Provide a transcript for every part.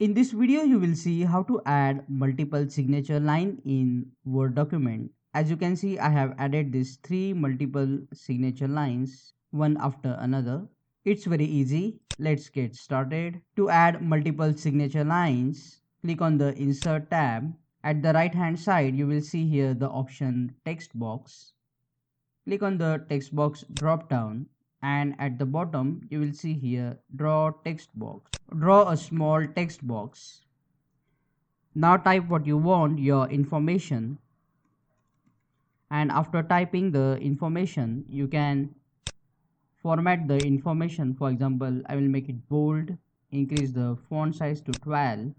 In this video, you will see how to add multiple signature line in Word document. As you can see, I have added these three multiple signature lines, one after another. It's very easy. Let's get started. To add multiple signature lines, click on the Insert tab. At the right hand side, you will see here the option Text Box. Click on the text box drop down, and at the bottom you will see here draw text box. Draw a small text box. Now type what you want your information, and after typing the information you can format the information. For example, I will make it bold, increase the font size to 12,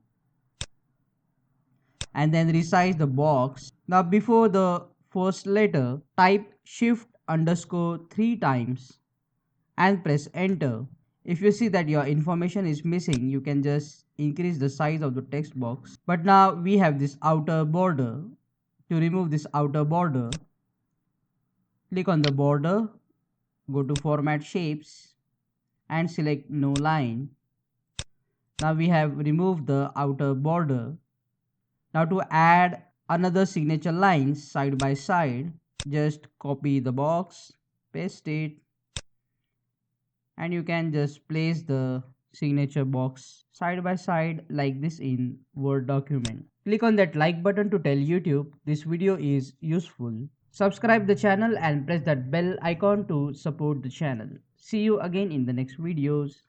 and then resize the box. Now before the first letter, type shift underscore 3 times and press enter. If you see that your information is missing, you can just increase the size of the text box. But now we have this outer border. To remove this outer border, click on the border, go to format shapes and select no line. Now we have removed the outer border. Now to add another signature lines side by side, just copy the box, paste it, and you can just place the signature box side by side like this in Word document. Click on that like button to tell YouTube this video is useful. Subscribe the channel and press that bell icon to support the channel. See you again in the next videos.